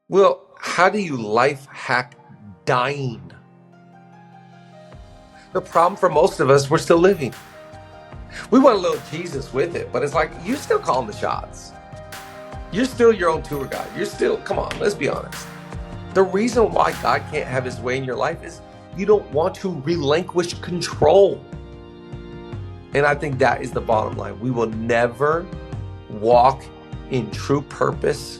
Well, how do you life hack dying? The problem for most of us, we're still living. We want a little Jesus with it, but it's like, you're still calling the shots. You're still your own tour guide. You're still, come on, let's be honest. The reason why God can't have his way in your life is you don't want to relinquish control. And I think that is the bottom line. We will never walk in true purpose,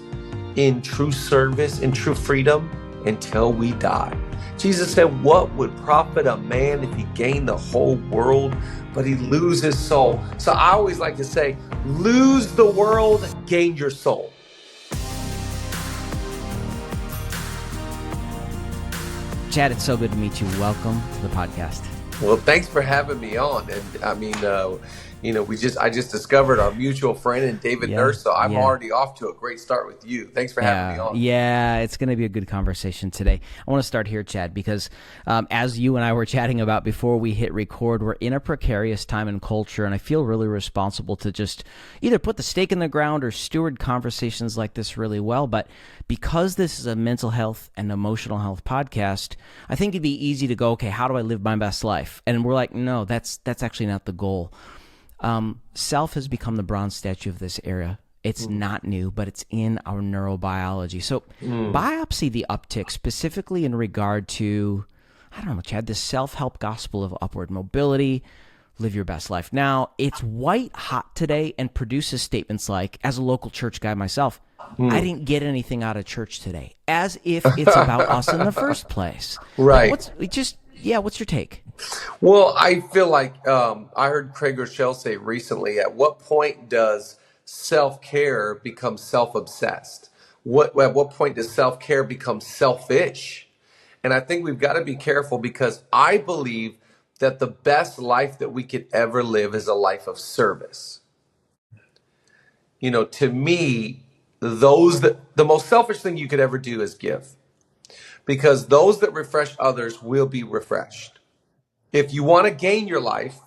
in true service, in true freedom until we die. Jesus said, what would profit a man if he gained the whole world, but he lose his soul? So I always like to say, lose the world, gain your soul. Chad, it's so good to meet you. Welcome to the podcast. Well, thanks for having me on. And I mean, I just discovered our mutual friend and David Nurse, so I'm already off to a great start with you. Thanks for having me on. Yeah, it's going to be a good conversation today. I want to start here, Chad, because as you and I were chatting about before we hit record, we're in a precarious time in culture, and I feel really responsible to just either put the stake in the ground or steward conversations like this really well. But because this is a mental health and emotional health podcast, I think it'd be easy to go, okay, how do I live my best life? And we're like, no, that's actually not the goal. Self has become the bronze statue of this era. It's not new, but it's in our neurobiology. So biopsy the uptick specifically in regard to, I don't know, Chad, this self-help gospel of upward mobility, live your best life now. It's white hot today and produces statements like, as a local church guy myself, I didn't get anything out of church today, as if it's about us in the first place. Right. What's your take? Well, I feel like I heard Craig Rochelle say recently, at what point does self-care become self-obsessed? At what point does self-care become selfish? And I think we've got to be careful, because I believe that the best life that we could ever live is a life of service. You know, to me, the most selfish thing you could ever do is give, because those that refresh others will be refreshed. If you want to gain your life,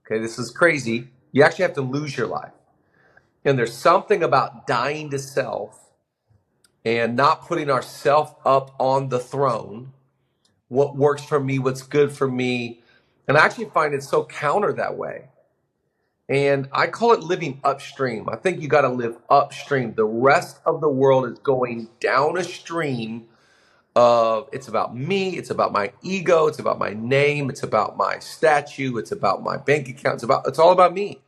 okay, this is crazy, you actually have to lose your life. And there's something about dying to self and not putting ourselves up on the throne, what works for me, what's good for me. And I actually find it so counter that way. And I call it living upstream. I think you got to live upstream. The rest of the world is going down a stream of, it's about me, it's about my ego, it's about my name, it's about my statue, it's about my bank account, it's all about me.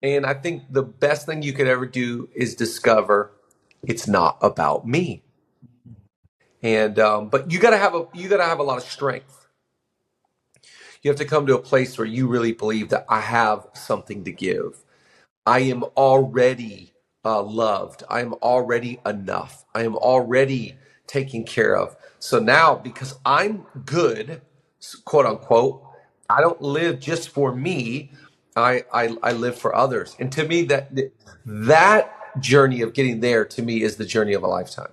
And I think the best thing you could ever do is discover it's not about me. And but you gotta have a lot of strength. You have to come to a place where you really believe that I have something to give. I am already loved. I am already enough. I am already taken care of. So now, because I'm good, quote unquote, I don't live just for me. I live for others. And to me, that journey of getting there, to me, is the journey of a lifetime.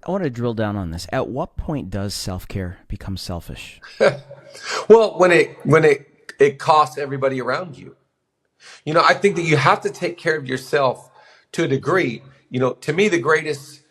I want to drill down on this. At what point does self-care become selfish? Well, when it costs everybody around you. You know, I think that you have to take care of yourself to a degree. You know, to me, the greatest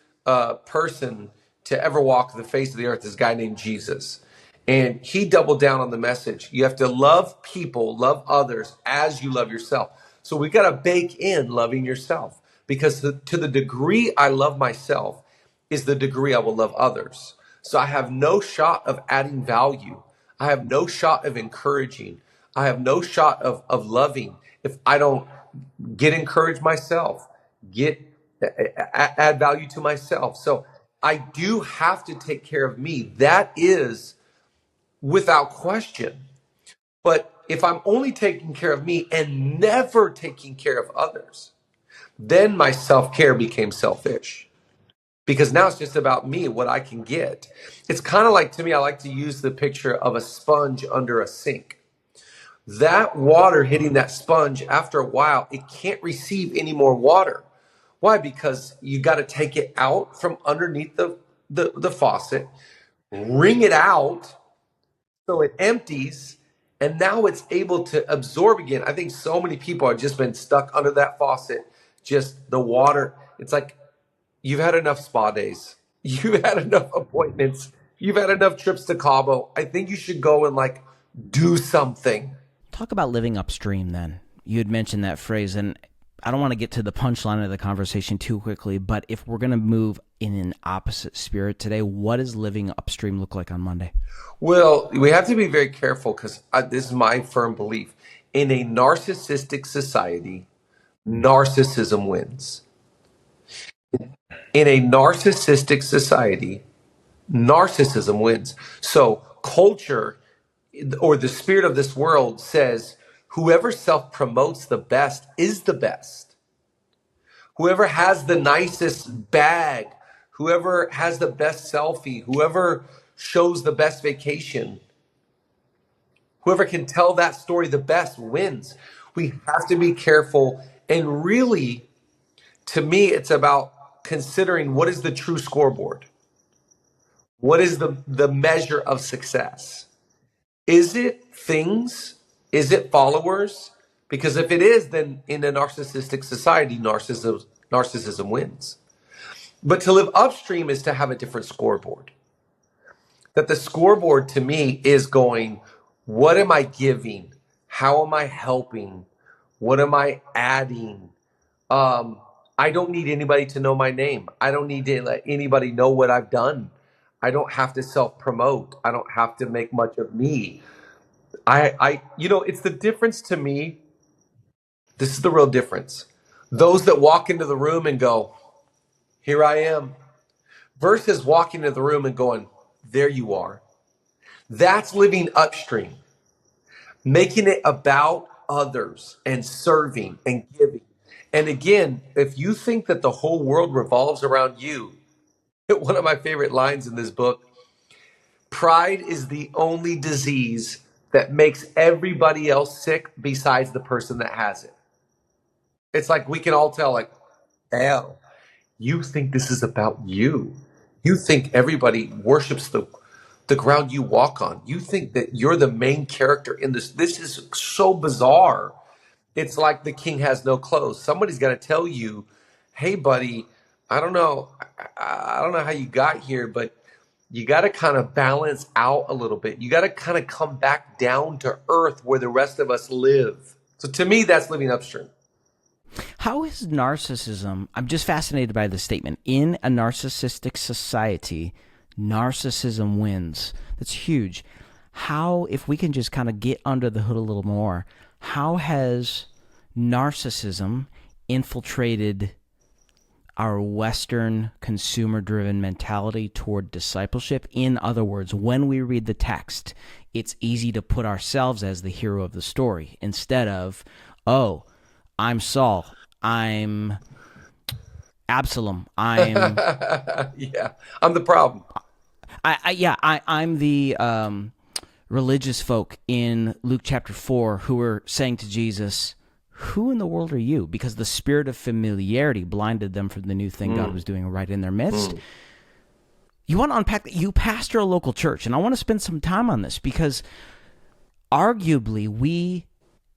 person to ever walk the face of the earth is a guy named Jesus. And he doubled down on the message. You have to love people, love others as you love yourself. So we got to bake in loving yourself, because to the degree I love myself is the degree I will love others. So I have no shot of adding value. I have no shot of encouraging. I have no shot of loving if I don't get encouraged myself, add value to myself. So I do have to take care of me. That is without question. But if I'm only taking care of me and never taking care of others, then my self-care became selfish. Because now it's just about me, what I can get. It's kind of like, to me, I like to use the picture of a sponge under a sink. That water hitting that sponge, after a while, it can't receive any more water. Why? Because you got to take it out from underneath the faucet, wring it out so it empties, and now it's able to absorb again. I think so many people have just been stuck under that faucet, just the water. It's like, you've had enough spa days. You've had enough appointments. You've had enough trips to Cabo. I think you should go and like do something. Talk about living upstream then. You had mentioned that phrase, and I don't want to get to the punchline of the conversation too quickly, but if we're going to move in an opposite spirit today, what does living upstream look like on Monday? Well, we have to be very careful because this is my firm belief. In a narcissistic society, narcissism wins. In a narcissistic society, narcissism wins. So culture or the spirit of this world says whoever self-promotes the best is the best. Whoever has the nicest bag, whoever has the best selfie, whoever shows the best vacation, whoever can tell that story the best wins. We have to be careful. And really, to me, it's about considering what is the true scoreboard? What is the measure of success? Is it things? Is it followers? Because if it is, then in a narcissistic society, narcissism wins. But to live upstream is to have a different scoreboard. That the scoreboard to me is going, what am I giving? How am I helping? What am I adding? I don't need anybody to know my name. I don't need to let anybody know what I've done. I don't have to self-promote. I don't have to make much of me. It's the difference to me. This is the real difference. Those that walk into the room and go, here I am, versus walking into the room and going, there you are. That's living upstream, making it about others and serving and giving. And again, if you think that the whole world revolves around you, one of my favorite lines in this book, pride is the only disease that makes everybody else sick besides the person that has it. It's like we can all tell, like, hell, you think this is about you. You think everybody worships the ground you walk on. You think that you're the main character in this. This is so bizarre. It's like the king has no clothes. Somebody's got to tell you, hey, buddy, I don't know how you got here, but you got to kind of balance out a little bit. You got to kind of come back down to earth where the rest of us live. So to me, that's living upstream. How is narcissism, I'm just fascinated by the statement, in a narcissistic society, narcissism wins. That's huge. How, if we can just kind of get under the hood a little more, how has narcissism infiltrated our Western consumer-driven mentality toward discipleship? In other words, when we read the text, it's easy to put ourselves as the hero of the story instead of, oh, I'm Saul, I'm Absalom, I'm yeah, I'm the problem. I'm the religious folk in Luke chapter 4 who were saying to Jesus, who in the world are you? Because the spirit of familiarity blinded them from the new thing God was doing right in their midst. You want to unpack that? You pastor a local church, and I want to spend some time on this because arguably we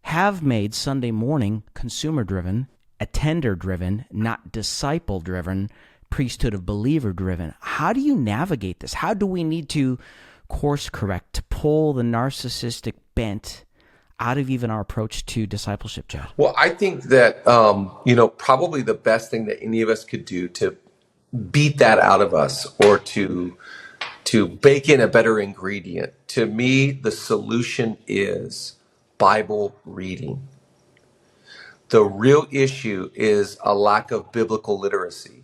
have made Sunday morning consumer-driven, attender-driven, not disciple-driven, priesthood of believer-driven. How do you navigate this? How do we need to course correct to pull the narcissistic bent out of even our approach to discipleship, Chad? Well, I think that, probably the best thing that any of us could do to beat that out of us or to bake in a better ingredient, to me, the solution is Bible reading. The real issue is a lack of biblical literacy.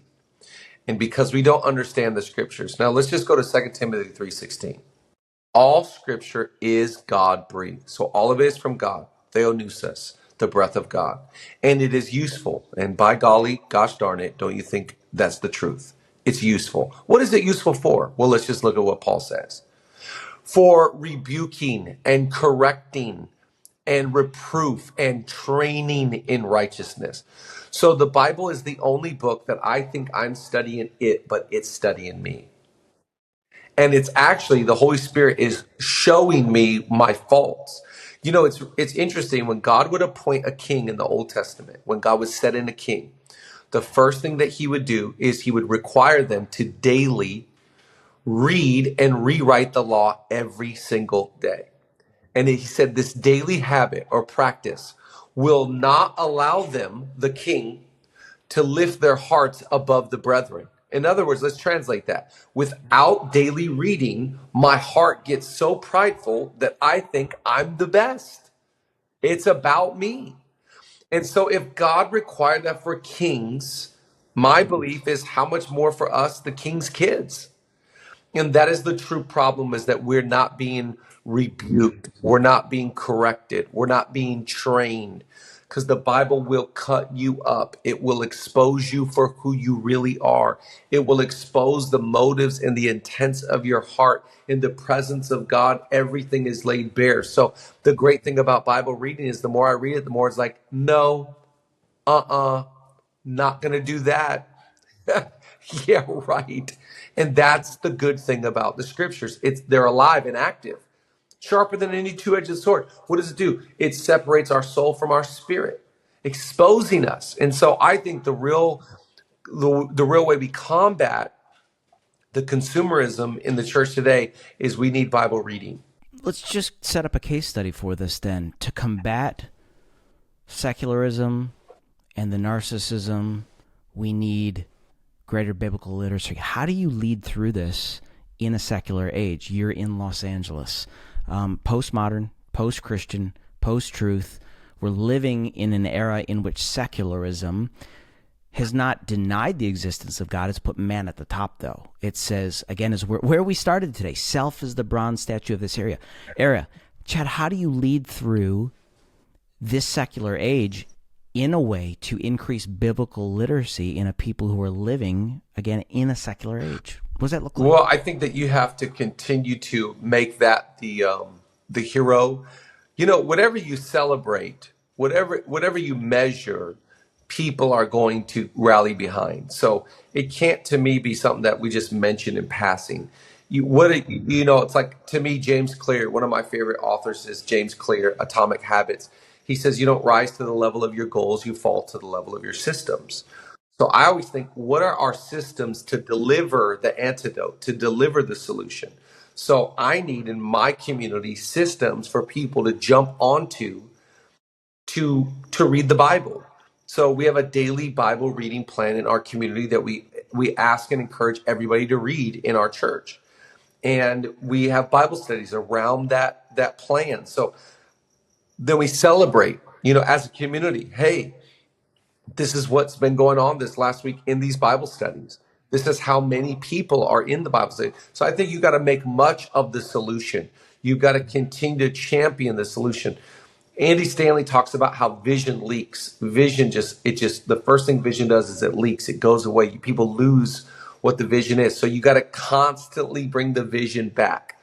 And because we don't understand the scriptures. Now, let's just go to 2 Timothy 3:16. All scripture is God-breathed. So all of it is from God. Theonusis, the breath of God. And it is useful. And by golly, gosh darn it, don't you think that's the truth? It's useful. What is it useful for? Well, let's just look at what Paul says. For rebuking and correcting and reproof and training in righteousness. So the Bible is the only book that I think I'm studying it, but it's studying me. And it's actually the Holy Spirit is showing me my faults. You know, it's interesting when God would appoint a king in the Old Testament, when God would set in a king, the first thing that he would do is he would require them to daily read and rewrite the law every single day. And he said this daily habit or practice will not allow them, the king, to lift their hearts above the brethren. In other words, let's translate that. Without daily reading, my heart gets so prideful that I think I'm the best. It's about me. And so if God required that for kings, my belief is how much more for us, the king's kids. And that is the true problem, is that we're not being rebuked. We're not being corrected. We're not being trained, because the Bible will cut you up. It will expose you for who you really are. It will expose the motives and the intents of your heart. In the presence of God, everything is laid bare. So the great thing about Bible reading is the more I read it, the more it's like, no, not going to do that. Yeah, right. And that's the good thing about the scriptures. They're alive and active, sharper than any two-edged sword. What does it do? It separates our soul from our spirit, exposing us. And so I think the real way we combat the consumerism in the church today is we need Bible reading. Let's just set up a case study for this then. To combat secularism and the narcissism, we need greater biblical literacy. How do you lead through this in a secular age? You're in Los Angeles. Postmodern, post-Christian, post-truth. We're living in an era in which secularism has not denied the existence of God. It's put man at the top, though. It says, again, is where we started today. Self is the bronze statue of this era. Chad, how do you lead through this secular age in a way to increase biblical literacy in a people who are living, again, in a secular age? What does that look like? Well, I think that you have to continue to make that the hero. You know, whatever you celebrate, whatever you measure, people are going to rally behind. So it can't, to me, be something that we just mention in passing. It's like, to me, James Clear, one of my favorite authors is James Clear, Atomic Habits. He says, you don't rise to the level of your goals, you fall to the level of your systems. So I always think, what are our systems to deliver the antidote, to deliver the solution? So I need in my community systems for people to jump onto to read the Bible. So we have a daily Bible reading plan in our community that we ask and encourage everybody to read in our church. And we have Bible studies around that plan. So then we celebrate, as a community. Hey, this is what's been going on this last week in these Bible studies. This is how many people are in the Bible study. So I think you got to make much of the solution. You got to continue to champion the solution. Andy Stanley talks about how vision leaks. Vision the first thing vision does is it leaks. It goes away. People lose what the vision is. So you got to constantly bring the vision back,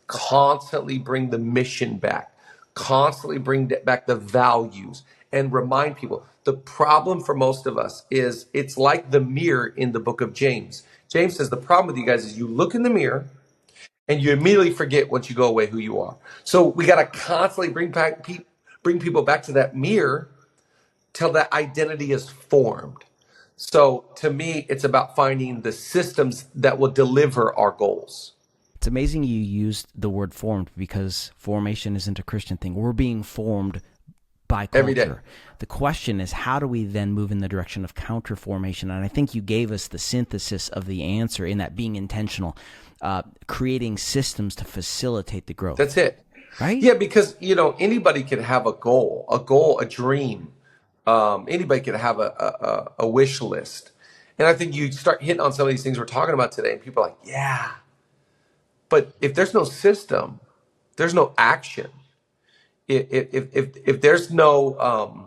constantly bring the mission back, constantly bring back the values, and remind people. The problem for most of us is it's like the mirror in the book of James. James says the problem with you guys is you look in the mirror and you immediately forget once you go away who you are. So we got to constantly bring people back to that mirror till that identity is formed. So to me, it's about finding the systems that will deliver our goals. It's amazing you used the word formed, because formation isn't a Christian thing. We're being formed by culture. Every day. The question is, how do we then move in the direction of counter formation? And I think you gave us the synthesis of the answer in that being intentional, creating systems to facilitate the growth. That's it. Right? Yeah, because anybody can have a goal, a dream. Anybody can have a wish list. And I think you start hitting on some of these things we're talking about today, and people are like, yeah. But if there's no system, there's no action. If there's no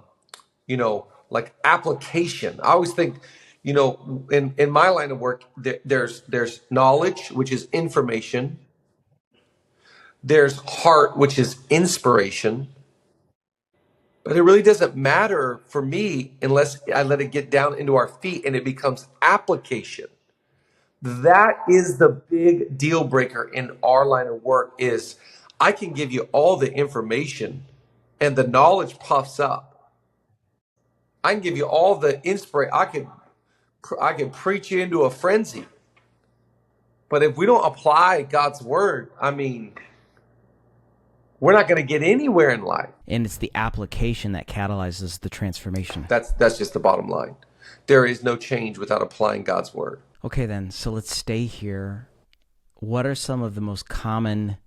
like application, I always think, in my line of work, there's knowledge, which is information. There's heart, which is inspiration. But it really doesn't matter for me unless I let it get down into our feet and it becomes application. That is the big deal breaker in our line of work. Is I can give you all the information and the knowledge puffs up. I can give you all the inspiration. I can preach you into a frenzy. But if we don't apply God's word, I mean, we're not going to get anywhere in life. And it's the application that catalyzes the transformation. That's just the bottom line. There is no change without applying God's word. Okay, then, so let's stay here. What are some of the most common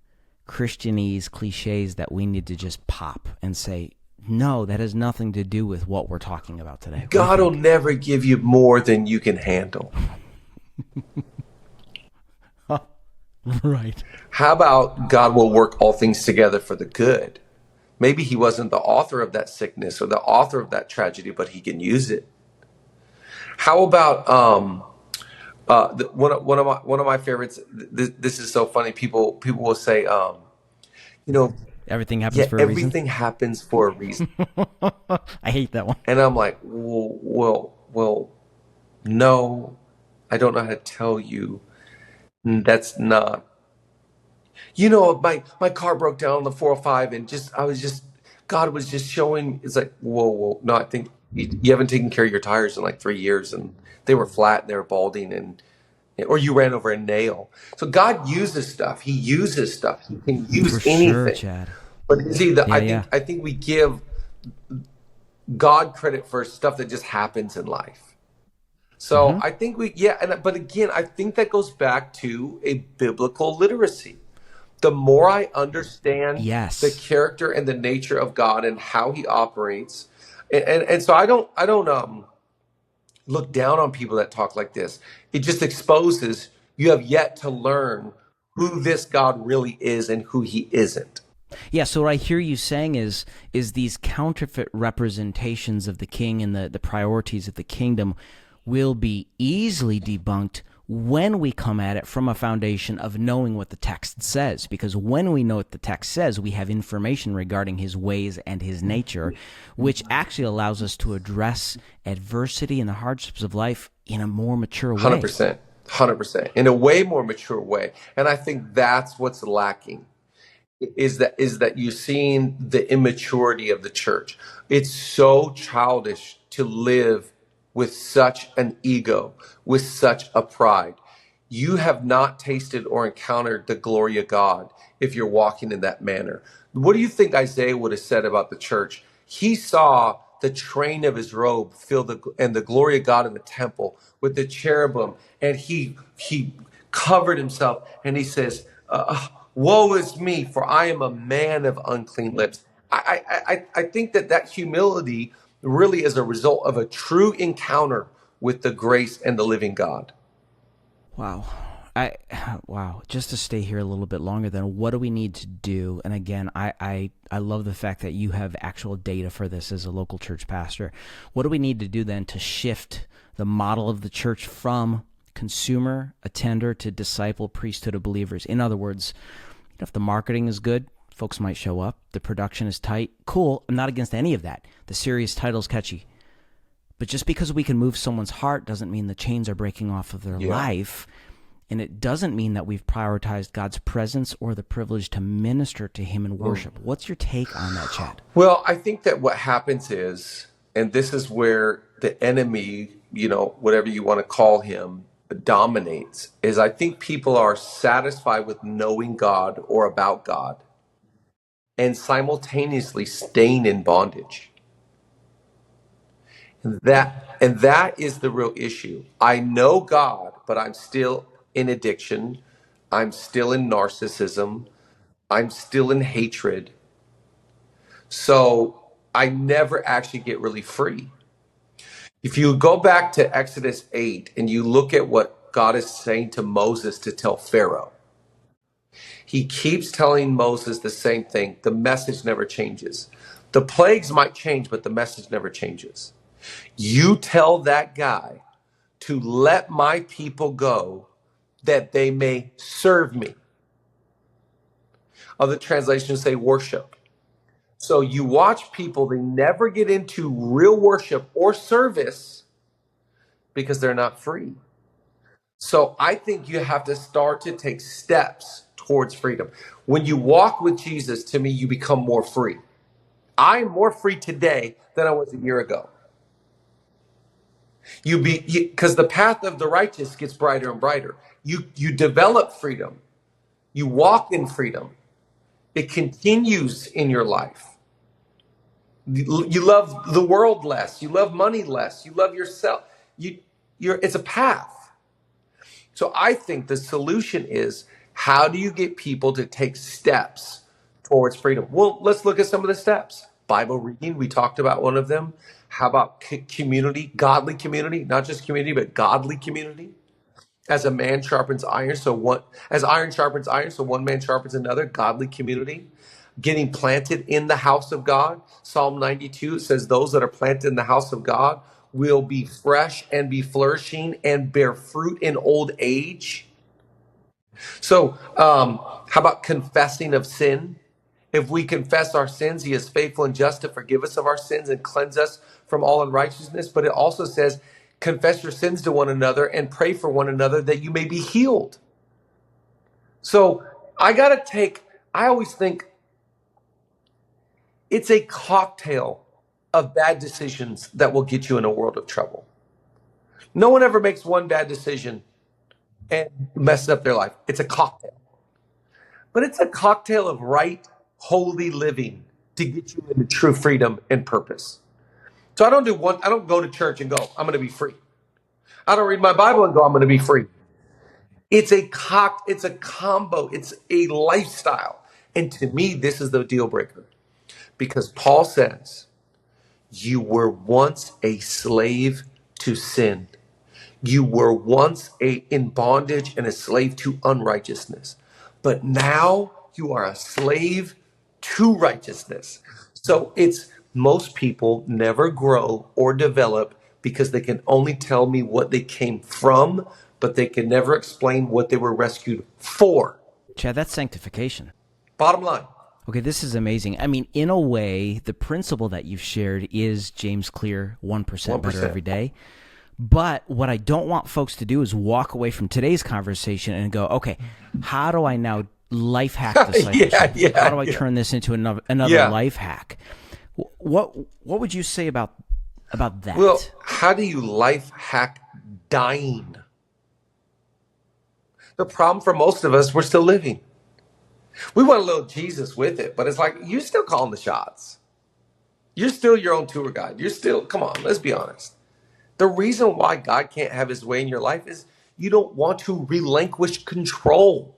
Christianese cliches that we need to just pop and say, no, that has nothing to do with what we're talking about today? God will never give you more than you can handle. Right. How about God will work all things together for the good? Maybe he wasn't the author of that sickness or the author of that tragedy, but he can use it. How about one of my favorites? This is so funny. People will say, everything happens for a reason. Everything happens for a reason. I hate that one. And I'm like, well, no, I don't know how to tell you. That's not. My car broke down on the 405 and God was just showing. It's like, whoa, no, I think you haven't taken care of your tires in like 3 years and they were flat and they were balding or you ran over a nail. So God uses stuff. He uses stuff. He can use anything. Sure, Chad. But see, I think we give God credit for stuff that just happens in life. So I think but again, I think that goes back to a biblical literacy. The more I understand the character and the nature of God and how he operates, and so I don't look down on people that talk like this. It just exposes you have yet to learn who this God really is and who he isn't. Yeah, so what I hear you saying is these counterfeit representations of the king and the priorities of the kingdom will be easily debunked when we come at it from a foundation of knowing what the text says. Because when we know what the text says, we have information regarding his ways and his nature, which actually allows us to address adversity and the hardships of life in a more mature way. 100%. In a way more mature way. And I think that's what's lacking. Is that you're seeing the immaturity of the church. It's so childish to live with such an ego, with such a pride. You have not tasted or encountered the glory of God if you're walking in that manner. What do you think Isaiah would have said about the church? He saw the train of his robe and the glory of God in the temple with the cherubim, and he covered himself, and he says, woe is me, for I am a man of unclean lips. I think that humility really is a result of a true encounter with the grace and the living God. Wow. Just to stay here a little bit longer, then what do we need to do? And again, I love the fact that you have actual data for this as a local church pastor. What do we need to do then to shift the model of the church from consumer, attender, to disciple, priesthood of believers? In other words, if the marketing is good, folks might show up. The production is tight. Cool. I'm not against any of that. The series title's catchy. But just because we can move someone's heart doesn't mean the chains are breaking off of their life. And it doesn't mean that we've prioritized God's presence or the privilege to minister to him in worship. What's your take on that, Chad? Well, I think that what happens is, and this is where the enemy, whatever you want to call him, dominates, is I think people are satisfied with knowing God or about God and simultaneously staying in bondage. And that is the real issue. I know God, but I'm still in addiction. I'm still in narcissism. I'm still in hatred. So I never actually get really free. If you go back to Exodus 8 and you look at what God is saying to Moses to tell Pharaoh, he keeps telling Moses the same thing. The message never changes. The plagues might change, but the message never changes. You tell that guy to let my people go that they may serve me. Other translations say worship. So you watch people, they never get into real worship or service because they're not free. So I think you have to start to take steps towards freedom. When you walk with Jesus, to me, you become more free. I'm more free today than I was a year ago. Because the path of the righteous gets brighter and brighter. You develop freedom. You walk in freedom. It continues in your life. You love the world less. You love money less. You love yourself. It's a path. So I think the solution is, how do you get people to take steps towards freedom? Well, let's look at some of the steps. Bible reading, we talked about one of them. How about community, godly community, not just community, but godly community? As a man sharpens iron, as iron sharpens iron, so one man sharpens another, godly community. Getting planted in the house of God. Psalm 92 says those that are planted in the house of God will be fresh and be flourishing and bear fruit in old age. So how about confessing of sin? If we confess our sins, he is faithful and just to forgive us of our sins and cleanse us from all unrighteousness. But it also says, confess your sins to one another and pray for one another that you may be healed. So I always think it's a cocktail of bad decisions that will get you in a world of trouble. No one ever makes one bad decision and messes up their life. It's a cocktail. But it's a cocktail of right, holy living to get you into true freedom and purpose. So I don't go to church and go, I'm going to be free. I don't read my Bible and go, I'm going to be free. It's a combo. It's a lifestyle. And to me, this is the deal breaker. Because Paul says, you were once a slave to sin. You were once in bondage and a slave to unrighteousness. But now you are a slave to righteousness. So most people never grow or develop because they can only tell me what they came from, but they can never explain what they were rescued for. Chad, that's sanctification. Bottom line. Okay, this is amazing. I mean, in a way, the principle that you've shared is James Clear, 1% better every day. But what I don't want folks to do is walk away from today's conversation and go, okay, how do I now life hack discipleship? How do I turn this into another life hack? What would you say about that? Well, how do you life hack dying? The problem for most of us, we're still living. We want a little Jesus with it, but it's like, you're still calling the shots. You're still your own tour guide. Come on, let's be honest. The reason why God can't have his way in your life is you don't want to relinquish control.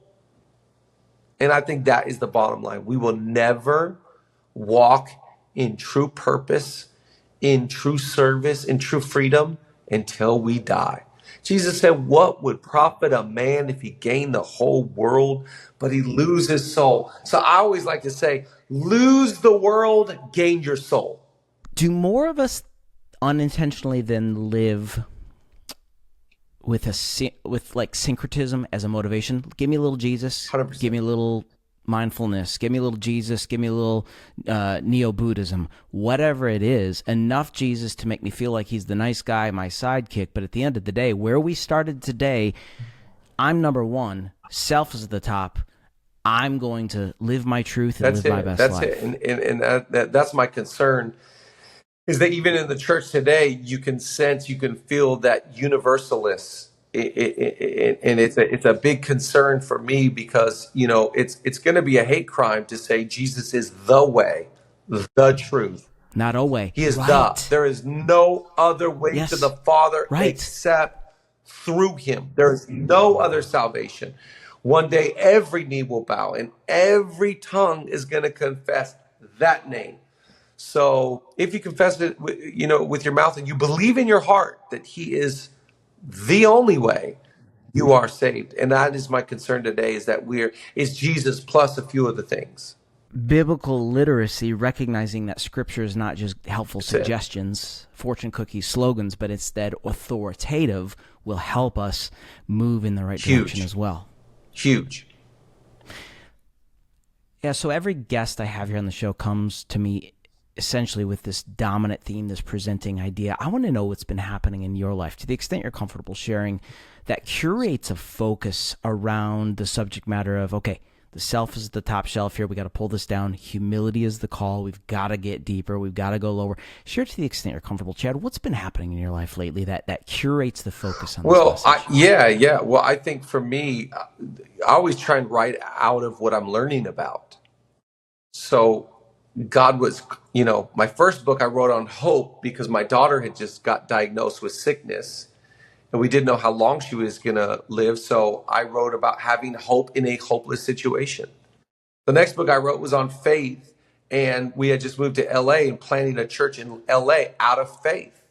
And I think that is the bottom line. We will never walk in true purpose, in true service, in true freedom until we die. Jesus said, what would profit a man if he gained the whole world, but he lose his soul? So I always like to say, lose the world, gain your soul. Do more of us unintentionally then live with like syncretism as a motivation? Give me a little Jesus, 100%. Give me a little mindfulness, give me a little Jesus, give me a little neo-Buddhism, whatever it is, enough Jesus to make me feel like he's the nice guy, my sidekick. But at the end of the day, where we started today, I'm number one, self is at the top. I'm going to live my truth and live my best life. That's it. And that's my concern, is that even in the church today, you can feel that universalist. And it's a big concern for me because, it's going to be a hate crime to say Jesus is the way, the truth. Not a way. He is there is no other way to the Father except through him. There is no other salvation. One day every knee will bow and every tongue is going to confess that name. So if you confess it, with your mouth and you believe in your heart that he is the only way, you are saved. And that is my concern today, is that it's Jesus plus a few other things. Biblical literacy, recognizing that scripture is not just helpful suggestions, fortune cookie slogans, but instead authoritative, will help us move in the right direction as well. Huge. Yeah, so every guest I have here on the show comes to me essentially with this dominant theme, this presenting idea. I want to know what's been happening in your life, to the extent you're comfortable sharing, that curates a focus around the subject matter of, okay, The self is the top shelf here. We got to pull this down. Humility is the call. We've got to get deeper. We've got to go lower. Share to the extent you're comfortable, Chad. What's been happening in your life lately that curates the focus on this message? Yeah. Well, I think for me, I always try and write out of what I'm learning about. So God was, my first book I wrote on hope because my daughter had just got diagnosed with sickness and we didn't know how long she was going to live. So I wrote about having hope in a hopeless situation. The next book I wrote was on faith, and we had just moved to LA and planning a church in LA out of faith.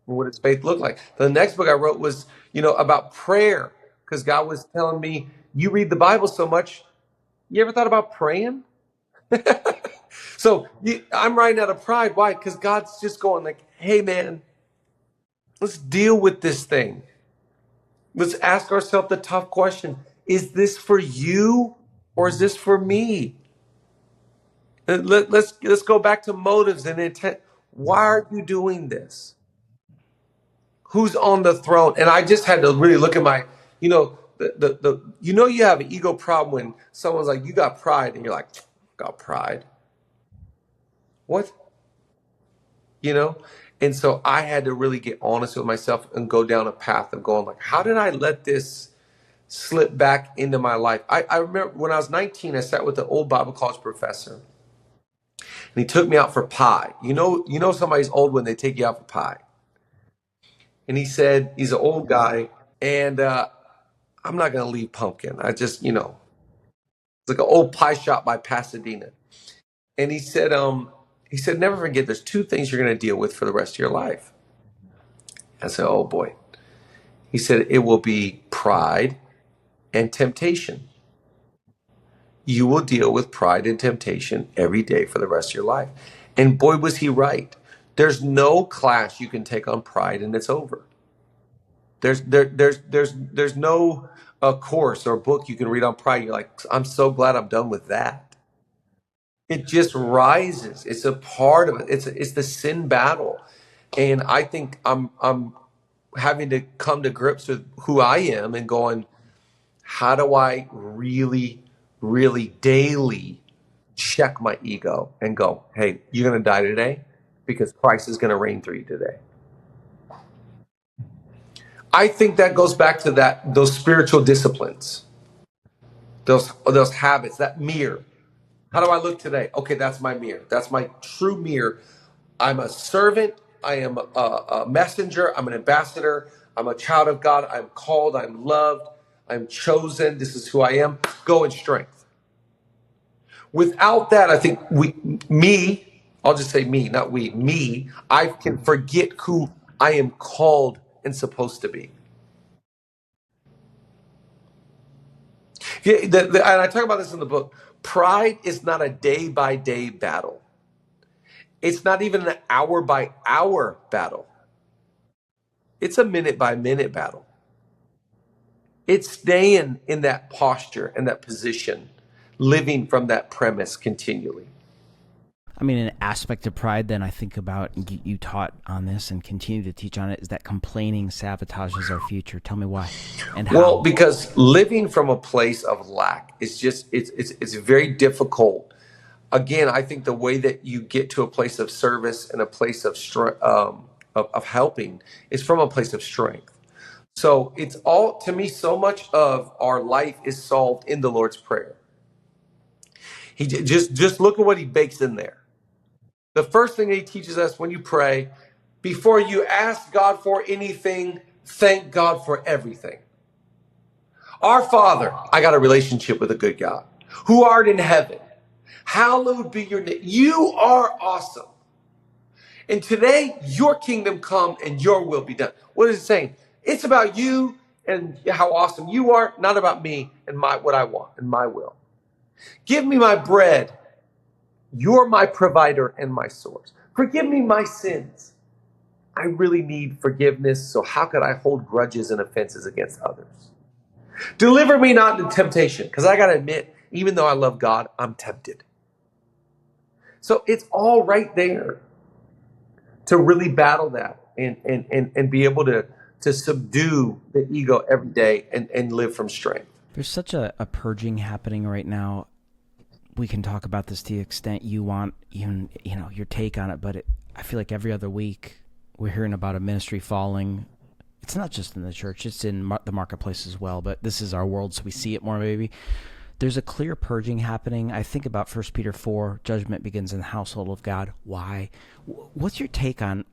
What does faith look like? The next book I wrote was, about prayer, because God was telling me, you read the Bible so much, you ever thought about praying? So I'm writing out of pride. Why? Because God's just going like, hey, man, let's deal with this thing. Let's ask ourselves the tough question. Is this for you or is this for me? And let's go back to motives and intent. Why are you doing this? Who's on the throne? And I just had to really look at my, you have an ego problem when someone's like, you got pride, and you're like, got pride. What? And so I had to really get honest with myself and go down a path of going like, how did I let this slip back into my life? I remember when I was 19, I sat with an old Bible college professor, and he took me out for pie. You know somebody's old when they take you out for pie. And he said, he's an old guy, and I'm not going to leave Pumpkin. I just, it's like an old pie shop by Pasadena. And he said, never forget, there's two things you're going to deal with for the rest of your life. I said, oh boy. He said, it will be pride and temptation. You will deal with pride and temptation every day for the rest of your life. And boy, was he right. There's no class you can take on pride and it's over. There's no course or book you can read on pride. You're like, I'm so glad I'm done with that. It just rises. It's a part of it. It's the sin battle. And I think I'm having to come to grips with who I am and going, how do I really, really daily check my ego and go, hey, you're going to die today because Christ is going to reign through you today. I think that goes back to those spiritual disciplines, those habits, that mirror. How do I look today? Okay, that's my mirror. That's my true mirror. I'm a servant. I am a messenger. I'm an ambassador. I'm a child of God. I'm called. I'm loved. I'm chosen. This is who I am. Go in strength. Without that, I think I'll just say me, not me, I can forget who I am called and supposed to be. Yeah, and I talk about this in the book. Pride is not a day-by-day battle. It's not even an hour-by-hour battle. It's a minute-by-minute battle. It's staying in that posture and that position, living from that premise continually. I mean, an aspect of pride, then I think about, you taught on this and continue to teach on it, is that complaining sabotages our future. Tell me why and how. Well, because living from a place of lack is just, it's very difficult. Again, I think the way that you get to a place of service and a place of of helping is from a place of strength. So it's all, to me, so much of our life is solved in the Lord's Prayer. He just look at what he bakes in there. The first thing that he teaches us when you pray, before you ask God for anything, thank God for everything. Our Father, I got a relationship with a good God, who art in heaven. Hallowed be your name. You are awesome. And today, your kingdom come and your will be done. What is it saying? It's about you and how awesome you are, not about me and what I want and my will. Give me my bread. You're my provider and my source. Forgive me my sins. I really need forgiveness, so how could I hold grudges and offenses against others? Deliver me not into temptation, because I got to admit, even though I love God, I'm tempted. So it's all right there to really battle that and be able to subdue the ego every day and live from strength. There's such a purging happening right now. We can talk about this to the extent you want, even, your take on it, but I feel like every other week we're hearing about a ministry falling. It's not just in the church, it's in the marketplace as well, but this is our world, so we see it more maybe. There's a clear purging happening. I think about 1 Peter 4, judgment begins in the household of God. Why? What's your take on,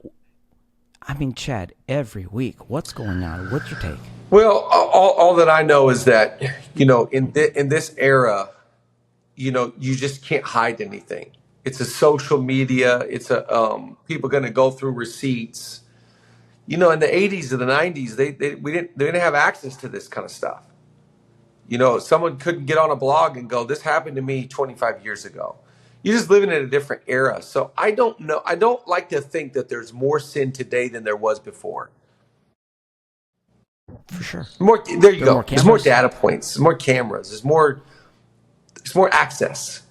Chad, every week, what's going on? What's your take? Well, all that I know is that, in this era, you just can't hide anything. It's a social media. It's people going to go through receipts. In the 80s or the 90s, they didn't have access to this kind of stuff. Someone couldn't get on a blog and go, this happened to me 25 years ago. You're just living in a different era. So I don't know. I don't like to think that there's more sin today than there was before. For sure. There you go. There's more data points. There's more cameras. There's more access.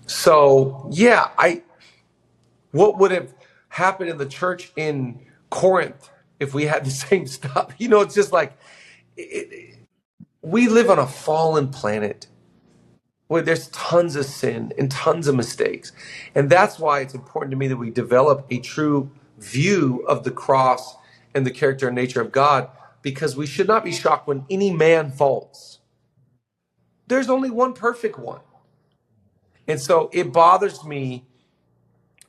So yeah, what would have happened in the church in Corinth if we had the same stuff? It's just like we live on a fallen planet where there's tons of sin and tons of mistakes. And that's why it's important to me that we develop a true view of the cross and the character and nature of God, because we should not be shocked when any man falls. There's only one perfect one. And so it bothers me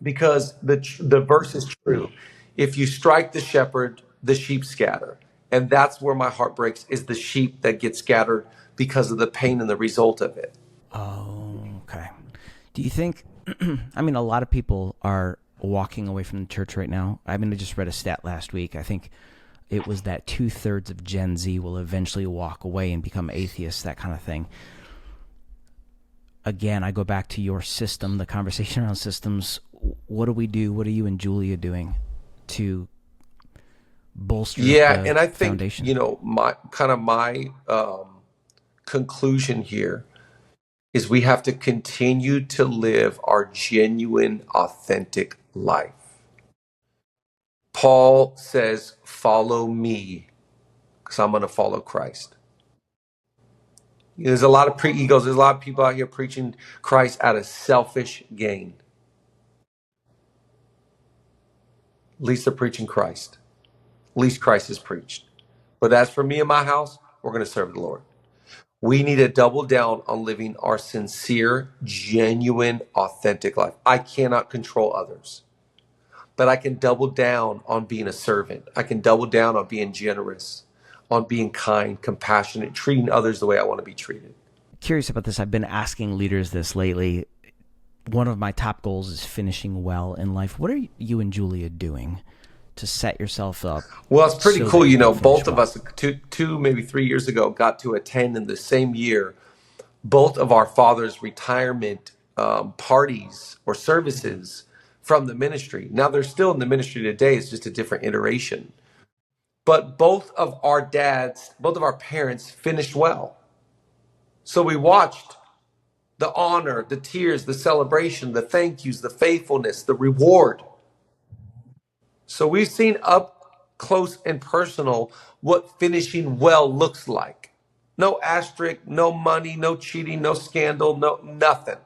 because the verse is true. If you strike the shepherd, the sheep scatter. And that's where my heart breaks, is the sheep that get scattered because of the pain and the result of it. Oh, okay. Do you think, a lot of people are walking away from the church right now. I just read a stat last week. I think it was that 2/3 of Gen Z will eventually walk away and become atheists, that kind of thing. Again, I go back to your system, the conversation around systems. What do we do? What are you and Julia doing to bolster the and I think, foundation? my conclusion here is we have to continue to live our genuine, authentic life. Paul says, follow me, because I'm going to follow Christ. There's a lot of pre-egos. There's a lot of people out here preaching Christ out of selfish gain. At least they're preaching Christ. At least Christ is preached. But as for me and my house, we're going to serve the Lord. We need to double down on living our sincere, genuine, authentic life. I cannot control others, but I can double down on being a servant. I can double down on being generous, on being kind, compassionate, treating others the way I want to be treated. Curious about this. I've been asking leaders this lately. One of my top goals is finishing well in life. What are you and Julia doing to set yourself up? Well, it's pretty cool. Both of us, two, maybe 3 years ago, got to attend in the same year both of our father's retirement parties or services from the ministry. Now, they're still in the ministry today. It's just a different iteration. But both of our parents finished well. So we watched the honor, the tears, the celebration, the thank yous, the faithfulness, the reward. So we've seen up close and personal what finishing well looks like. No asterisk, no money, no cheating, no scandal, no nothing.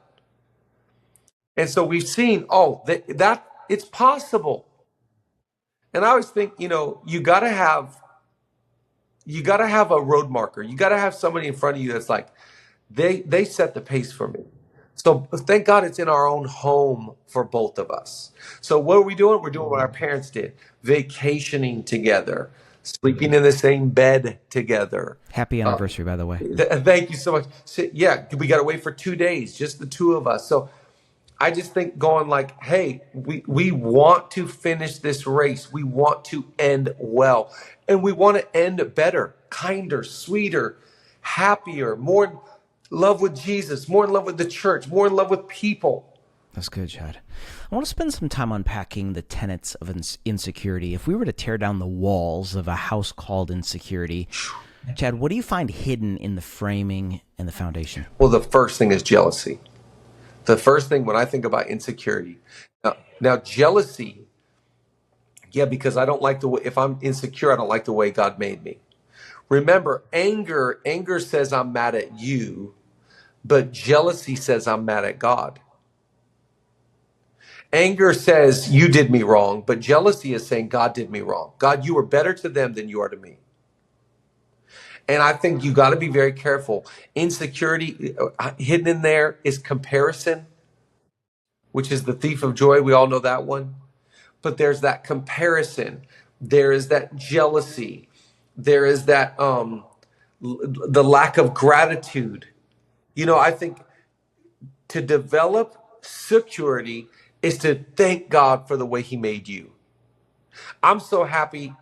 And so we've seen, that it's possible. And I always think, you gotta have a road marker. You gotta have somebody in front of you that's like, they set the pace for me. So thank God it's in our own home for both of us. So what are we doing? We're doing what our parents did. Vacationing together, sleeping in the same bed together. Happy anniversary, by the way. Thank you so much. So, we got away for 2 days, just the two of us. So I just think going like, hey, we want to finish this race. We want to end well. And we want to end better, kinder, sweeter, happier, more in love with Jesus, more in love with the church, more in love with people. That's good, Chad. I want to spend some time unpacking the tenets of insecurity. If we were to tear down the walls of a house called insecurity, Chad, what do you find hidden in the framing and the foundation? Well, the first thing is jealousy. The first thing when I think about insecurity, now jealousy, because I don't like the way, if I'm insecure, I don't like the way God made me. Remember, anger says I'm mad at you, but jealousy says I'm mad at God. Anger says you did me wrong, but jealousy is saying God did me wrong. God, you are better to them than you are to me. And I think you got to be very careful. Insecurity hidden in there is comparison, which is the thief of joy. We all know that one. But there's that comparison. There is that jealousy. There is that the lack of gratitude. I think to develop security is to thank God for the way he made you. I'm so happy,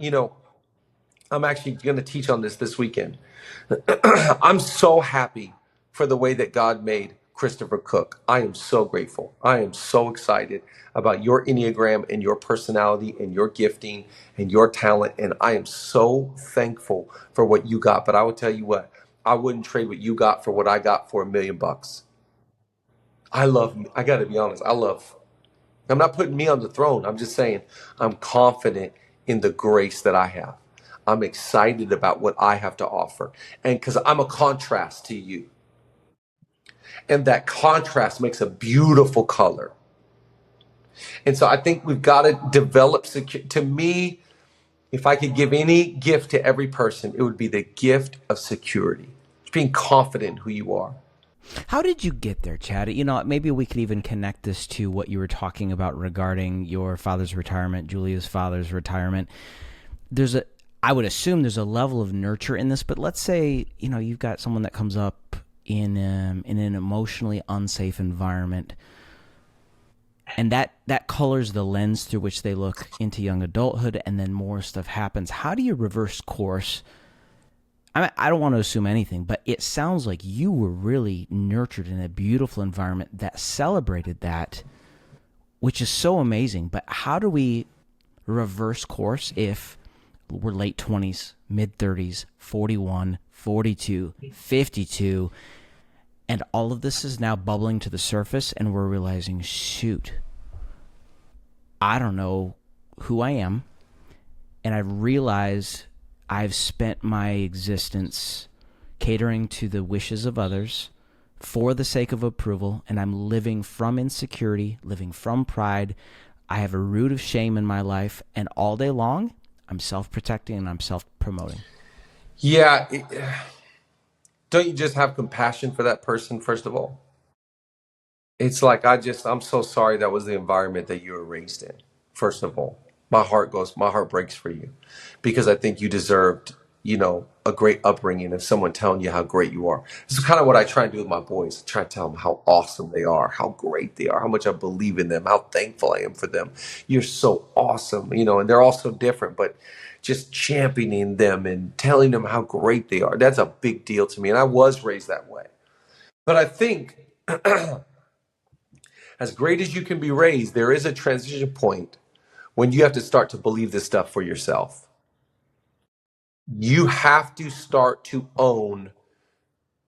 I'm actually going to teach on this weekend. I'm so happy for the way that God made Christopher Cook. I am so grateful. I am so excited about your Enneagram and your personality and your gifting and your talent. And I am so thankful for what you got. But I will tell you what, I wouldn't trade what you got for what I got for $1 million. I got to be honest, I'm not putting me on the throne. I'm just saying I'm confident in the grace that I have. I'm excited about what I have to offer. And because I'm a contrast to you. And that contrast makes a beautiful color. And so I think we've got to develop to me, if I could give any gift to every person, it would be the gift of security. Just being confident in who you are. How did you get there, Chad? Maybe we could even connect this to what you were talking about regarding your father's retirement, Julia's father's retirement. I would assume there's a level of nurture in this, but let's say, you've got someone that comes up in an emotionally unsafe environment, and that colors the lens through which they look into young adulthood, and then more stuff happens. How do you reverse course? I don't want to assume anything, but it sounds like you were really nurtured in a beautiful environment that celebrated that, which is so amazing. But how do we reverse course if we're late 20s, mid 30s, 41, 42, 52, and all of this is now bubbling to the surface and we're realizing, shoot, I don't know who I am, and I realize I've spent my existence catering to the wishes of others for the sake of approval, and I'm living from insecurity, living from pride. I have a root of shame in my life, and all day long, I'm self-protecting and I'm self-promoting. Yeah. Don't you just have compassion for that person, first of all? It's like, I'm so sorry that was the environment that you were raised in, first of all. My heart breaks for you because I think you deserved, a great upbringing of someone telling you how great you are. This is kind of what I try and do with my boys. I try to tell them how awesome they are, how great they are, how much I believe in them, how thankful I am for them. You're so awesome, and they're all so different, but just championing them and telling them how great they are. That's a big deal to me. And I was raised that way. But I think as great as you can be raised, there is a transition point when you have to start to believe this stuff for yourself. You have to start to own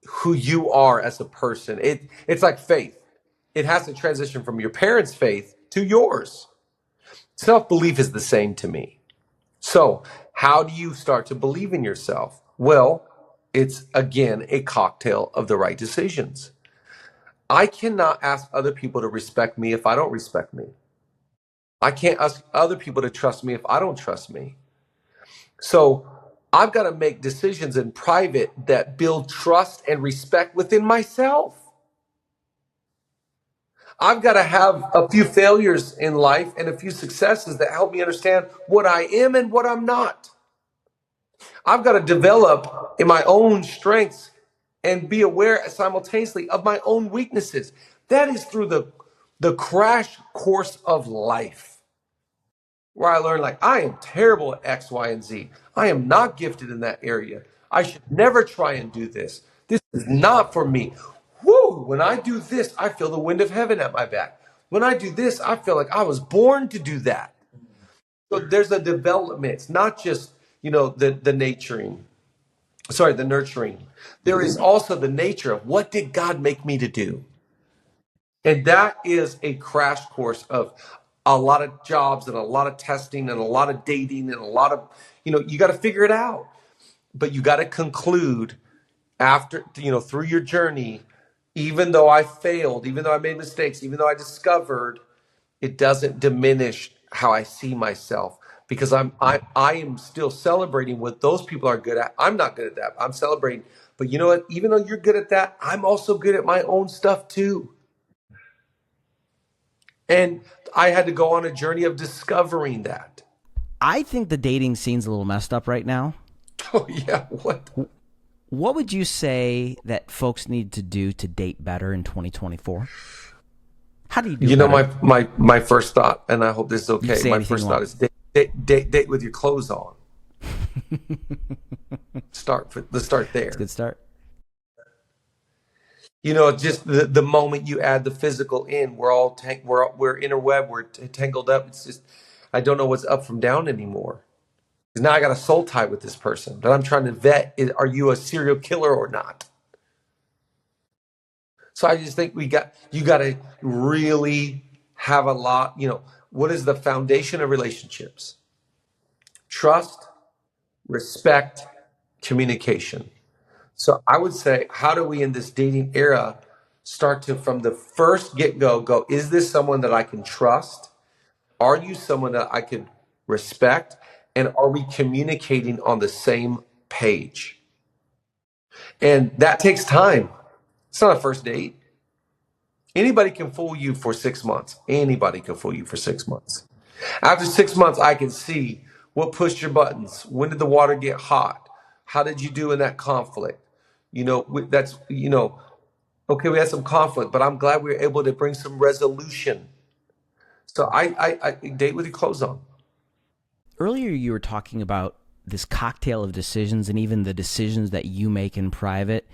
who you are as a person. It's like faith. It has to transition from your parents' faith to yours. Self-belief is the same to me. So how do you start to believe in yourself? Well, it's, again, a cocktail of the right decisions. I cannot ask other people to respect me if I don't respect me. I can't ask other people to trust me if I don't trust me. So I've got to make decisions in private that build trust and respect within myself. I've got to have a few failures in life and a few successes that help me understand what I am and what I'm not. I've got to develop in my own strengths and be aware simultaneously of my own weaknesses. That is through the crash course of life, where I learned, I am terrible at X, Y, and Z. I am not gifted in that area. I should never try and do this. This is not for me. Woo! When I do this, I feel the wind of heaven at my back. When I do this, I feel like I was born to do that. So there's a development. It's not just, the nurturing. There is also the nature of what did God make me to do? And that is a crash course of a lot of jobs and a lot of testing and a lot of dating and a lot of, you got to figure it out. but you got to conclude after, through your journey, even though I failed, even though I made mistakes, even though I discovered, it doesn't diminish how I see myself, because I am still celebrating what those people are good at. I'm not good at that. I'm celebrating. But you know what? Even though you're good at that, I'm also good at my own stuff too. And I had to go on a journey of discovering that. I think the dating scene's a little messed up right now. Oh yeah, what? What would you say that folks need to do to date better in 2024? How do you do better? My first thought, and I hope this is You can okay. say My anything first you thought want. is date with your clothes on. Let's start there. It's a good start. Just the moment you add the physical in, we're interweb, we're tangled up. It's just, I don't know what's up from down anymore. Because now I got a soul tie with this person that I'm trying to vet. Are you a serial killer or not? So I just think you got to really have a lot. What is the foundation of relationships? Trust, respect, communication. So I would say, how do we in this dating era start to, from the first go, is this someone that I can trust? Are you someone that I could respect? And are we communicating on the same page? And that takes time. It's not a first date. Anybody can fool you for 6 months. Anybody can fool you for 6 months. After 6 months, I can see what pushed your buttons. When did the water get hot? How did you do in that conflict? Okay, we had some conflict, but I'm glad we were able to bring some resolution. So I date with your clothes on. Earlier, you were talking about this cocktail of decisions and even the decisions that you make in private.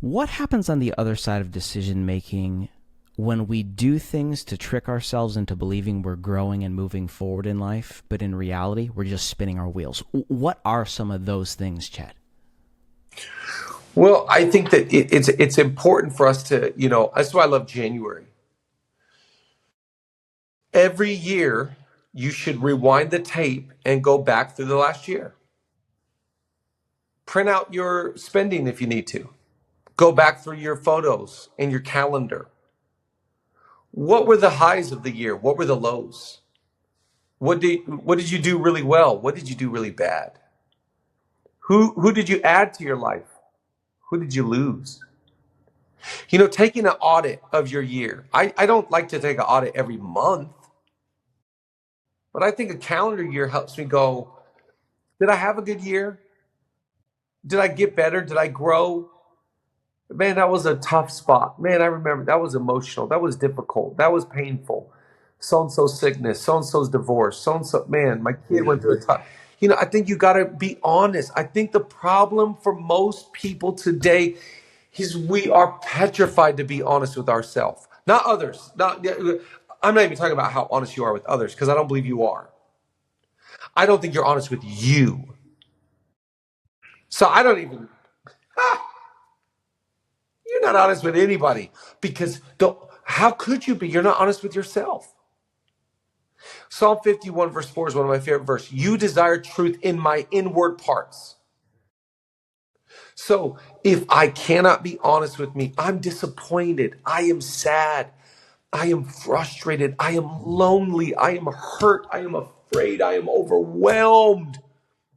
What happens on the other side of decision making when we do things to trick ourselves into believing we're growing and moving forward in life, but in reality, we're just spinning our wheels? What are some of those things, Chad? Well, I think that it's important for us to, that's why I love January. Every year, you should rewind the tape and go back through the last year. Print out your spending if you need to. Go back through your photos and your calendar. What were the highs of the year? What were the lows? What did you do really well? What did you do really bad? Who did you add to your life? Who did you lose? Taking an audit of your year. I don't like to take an audit every month, but I think a calendar year helps me go, did I have a good year? Did I get better? Did I grow? Man, that was a tough spot. Man, I remember that was emotional. That was difficult. That was painful. So-and-so's sickness, so-and-so's divorce, so-and-so, man, my kid went through a tough. I think you got to be honest. I think the problem for most people today is we are petrified to be honest with ourselves, not others. I'm not even talking about how honest you are with others, because I don't believe you are. I don't think you're honest with you. So I don't even. You're not honest with anybody, because how could you be? You're not honest with yourself. Psalm 51 verse 4 is one of my favorite verses. You desire truth in my inward parts. So if I cannot be honest with me, I'm disappointed. I am sad. I am frustrated. I am lonely. I am hurt. I am afraid. I am overwhelmed.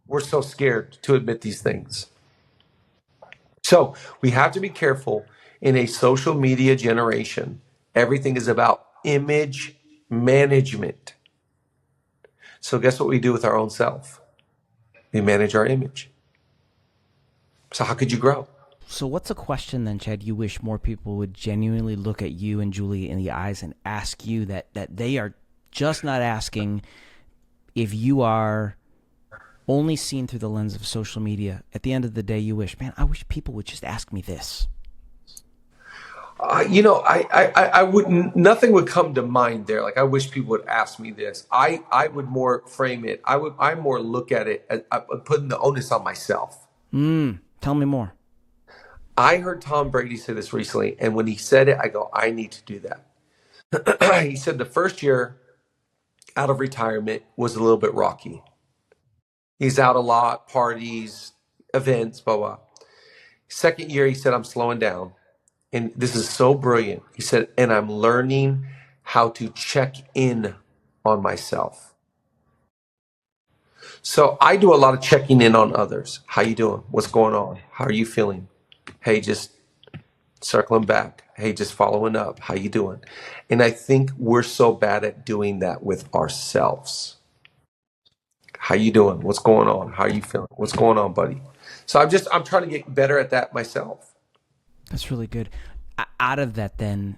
We're so scared to admit these things. So we have to be careful in a social media generation. Everything is about image management. So guess what we do with our own self? We manage our image. So how could you grow? So what's a question then, Chad, you wish more people would genuinely look at you and Julie in the eyes and ask you that they are just not asking if you are only seen through the lens of social media? At the end of the day, you wish, man, I wish people would just ask me this. I wouldn't. Nothing would come to mind there. Like, I wish people would ask me this. I would more frame it. I more look at it as putting the onus on myself. Tell me more. I heard Tom Brady say this recently, and when he said it, I go, I need to do that. He said the first year out of retirement was a little bit rocky. He's out a lot, parties, events, blah, blah. Second year, he said, I'm slowing down. And this is so brilliant. He said, and I'm learning how to check in on myself. So I do a lot of checking in on others. How you doing? What's going on? How are you feeling? Hey, just circling back. Hey, just following up. How you doing? And I think we're so bad at doing that with ourselves. How you doing? What's going on? How are you feeling? What's going on, buddy? So I'm trying to get better at that myself. That's really good. Out of that, then,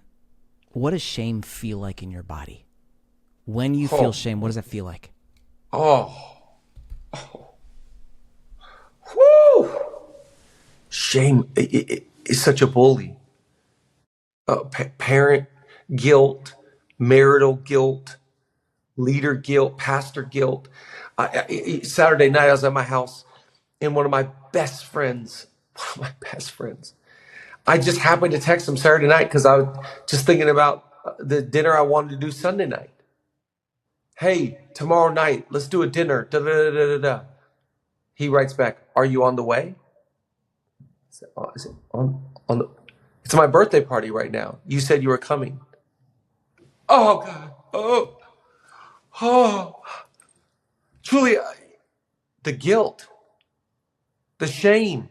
what does shame feel like in your body? When you feel shame, what does that feel like? Oh, whoo! Shame is such a bully. Parent guilt, marital guilt, leader guilt, pastor guilt. Saturday night, I was at my house, and one of my best friends, I just happened to text him Saturday night because I was just thinking about the dinner I wanted to do Sunday night. Hey, tomorrow night, let's do a dinner. Da, da, da, da, da. He writes back, are you on the way? I said, is it on the? It's my birthday party right now. You said you were coming. Oh, God. Oh. Julia, the guilt, the shame.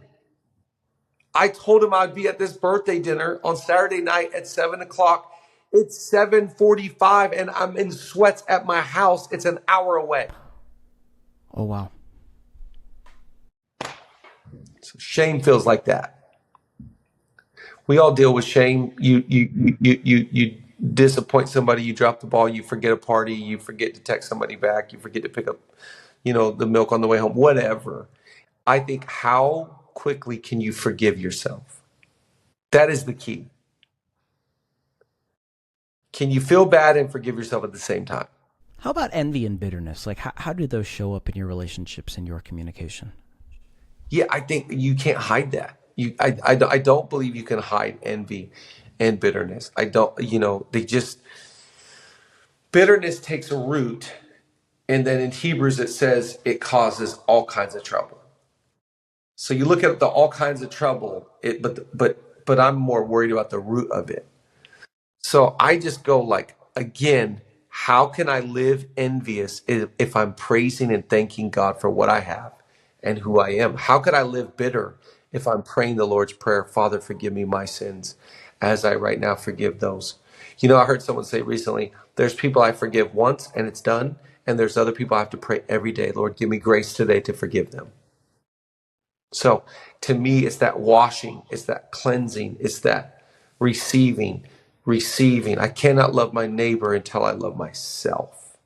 I told him I'd be at this birthday dinner on Saturday night at 7:00. It's 7:45 and I'm in sweats at my house. It's an hour away. Oh, wow. So shame feels like that. We all deal with shame. You disappoint somebody, you drop the ball, you forget a party, you forget to text somebody back, you forget to pick up, the milk on the way home, whatever. I think, how quickly can you forgive yourself? That is the key. Can you feel bad and forgive yourself at the same time? How about envy and bitterness? Like, how do those show up in your relationships and your communication? Yeah, I think you can't hide that. I don't believe you can hide envy and bitterness. I don't, bitterness takes a root, and then in Hebrews it says it causes all kinds of trouble. So you look at the all kinds of trouble, but I'm more worried about the root of it. So I just go like, again, how can I live envious if I'm praising and thanking God for what I have and who I am? How could I live bitter if I'm praying the Lord's Prayer, Father, forgive me my sins as I right now forgive those? I heard someone say recently, there's people I forgive once and it's done. And there's other people I have to pray every day, Lord, give me grace today to forgive them. So to me, it's that washing, it's that cleansing, it's that receiving. I cannot love my neighbor until I love myself.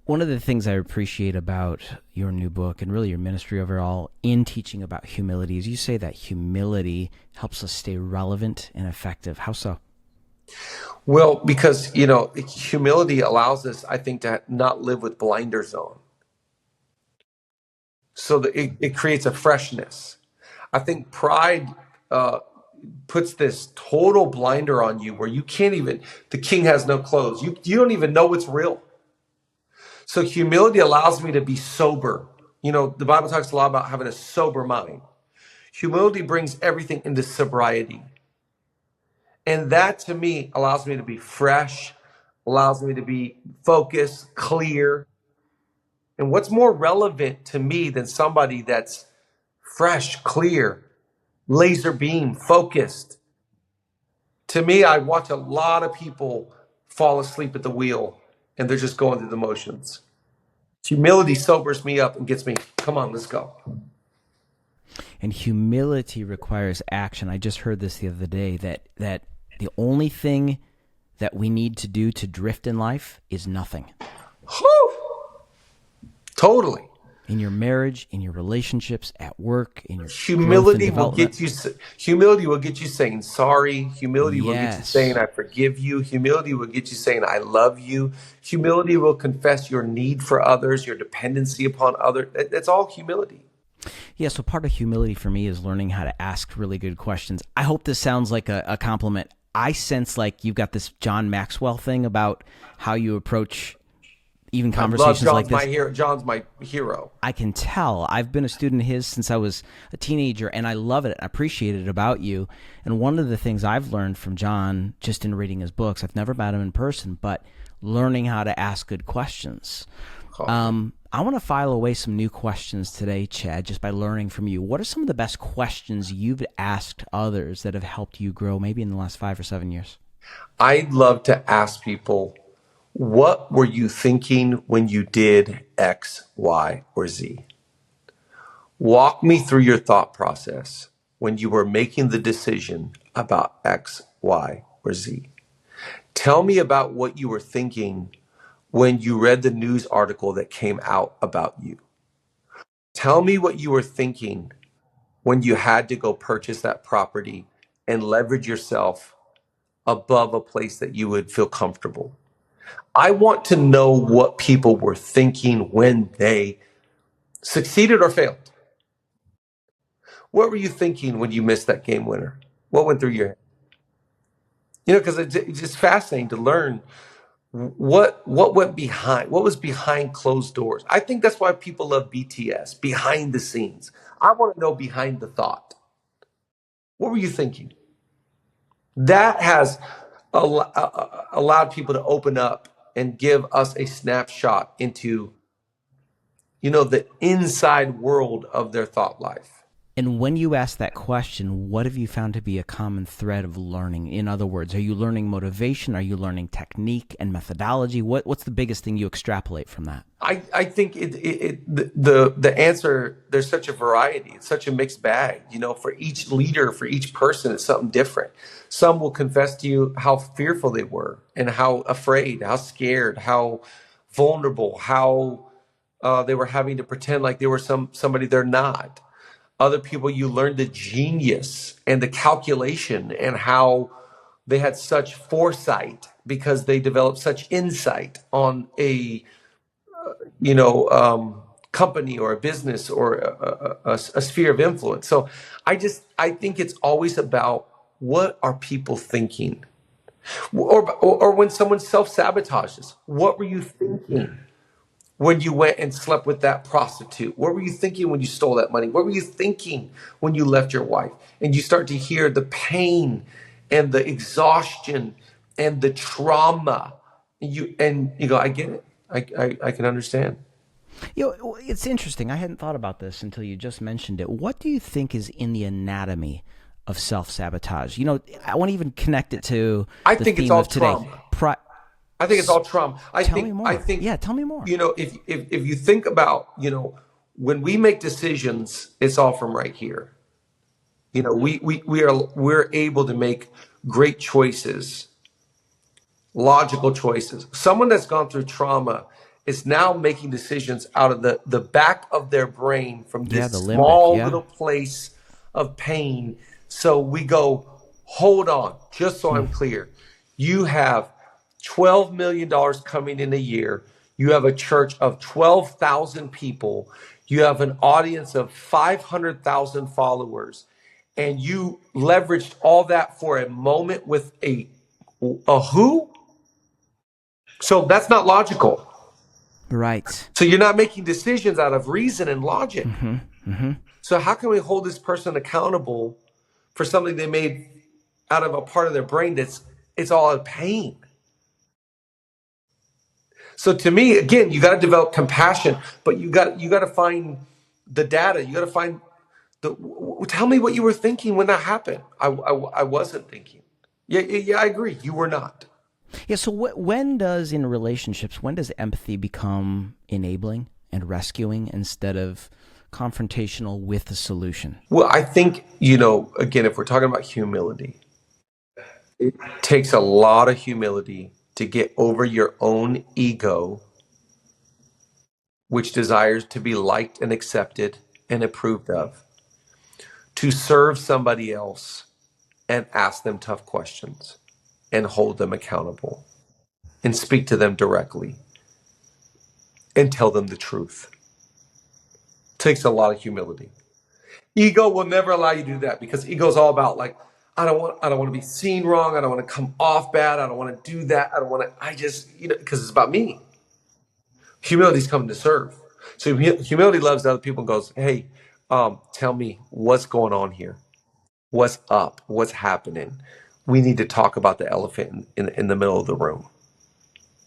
One of the things I appreciate about your new book and really your ministry overall in teaching about humility is you say that humility helps us stay relevant and effective. How so? Well, because, humility allows us, I think, to not live with blinders on. So that it creates a freshness. I think pride puts this total blinder on you where you can't even, the king has no clothes. You don't even know what's real. So humility allows me to be sober. The Bible talks a lot about having a sober mind. Humility brings everything into sobriety. And that to me allows me to be fresh, allows me to be focused, clear. And what's more relevant to me than somebody that's fresh, clear, laser beam, focused? To me, I watch a lot of people fall asleep at the wheel and they're just going through the motions. Humility sobers me up and gets me, come on, let's go. And humility requires action. I just heard this the other day that the only thing that we need to do to drift in life is nothing. Whew. Totally. In your marriage, in your relationships, at work, in your humility will get you. Humility will get you saying sorry. Humility will get you saying I forgive you. Humility will get you saying I love you. Humility will confess your need for others, your dependency upon others. It's all humility. Yeah, so part of humility for me is learning how to ask really good questions. I hope this sounds like a compliment. I sense like you've got this John Maxwell thing about how you approach even I love conversations like this. John's my hero. I can tell. I've been a student of his since I was a teenager, and I love it. I appreciate it about you. And one of the things I've learned from John, just in reading his books, I've never met him in person, but learning how to ask good questions. I want to file away some new questions today, Chad, just by learning from you. What are some of the best questions you've asked others that have helped you grow maybe in the last 5 or 7 years? I'd love to ask people, what were you thinking when you did X, Y, or Z? Walk me through your thought process when you were making the decision about X, Y, or Z. Tell me about what you were thinking when you read the news article that came out about you. Tell me what you were thinking when you had to go purchase that property and leverage yourself above a place that you would feel comfortable. I want to know what people were thinking when they succeeded or failed. What were you thinking when you missed that game winner? What went through your head? Because it's just fascinating to learn what was behind closed doors. I think that's why people love BTS, behind the scenes. I want to know behind the thought. What were you thinking? That has allowed people to open up and give us a snapshot into, the inside world of their thought life. And when you ask that question, what have you found to be a common thread of learning? In other words, are you learning motivation? Are you learning technique and methodology? What's the biggest thing you extrapolate from that? I think the answer, there's such a variety. It's such a mixed bag. For each leader, for each person, it's something different. Some will confess to you how fearful they were and how afraid, how scared, how vulnerable, how they were having to pretend like they were somebody they're not. Other people, you learn the genius and the calculation and how they had such foresight because they developed such insight on a company or a business or a sphere of influence. So I think it's always about, what are people thinking? Or when someone self-sabotages, what were you thinking when you went and slept with that prostitute? What were you thinking when you stole that money? What were you thinking when you left your wife? And you start to hear the pain and the exhaustion and the trauma. And you go, I get it. I can understand. It's interesting. I hadn't thought about this until you just mentioned it. What do you think is in the anatomy of self-sabotage? I want to even connect it to I think it's all trauma. I think it's all trauma. Tell me more. Tell me more. If you think about, when we make decisions, it's all from right here. We're able to make great choices, logical choices. Someone that's gone through trauma is now making decisions out of the back of their brain from this small little place of pain. So we go, hold on, just so I'm clear. You have $12 million coming in a year. You have a church of 12,000 people. You have an audience of 500,000 followers. And you leveraged all that for a moment with a who? So that's not logical. Right. So you're not making decisions out of reason and logic. So how can we hold this person accountable for something they made out of a part of their brain it's all out of pain? So to me, again, you got to develop compassion, but you got to find the data. You got to find tell me what you were thinking when that happened. I wasn't thinking. Yeah, I agree. You were not. Yeah. So when does empathy become enabling and rescuing instead of confrontational with the solution? Well, I think, again, if we're talking about humility, it takes a lot of humility to get over your own ego, which desires to be liked and accepted and approved of, to serve somebody else and ask them tough questions and hold them accountable and speak to them directly and tell them the truth. It takes a lot of humility. Ego will never allow you to do that, because ego is all about, like, I don't want to be seen wrong. I don't want to come off bad. I don't want to do that. I just, because it's about me. Humility is coming to serve. So humility loves other people and goes, hey, tell me what's going on here. What's up? What's happening? We need to talk about the elephant in the middle of the room.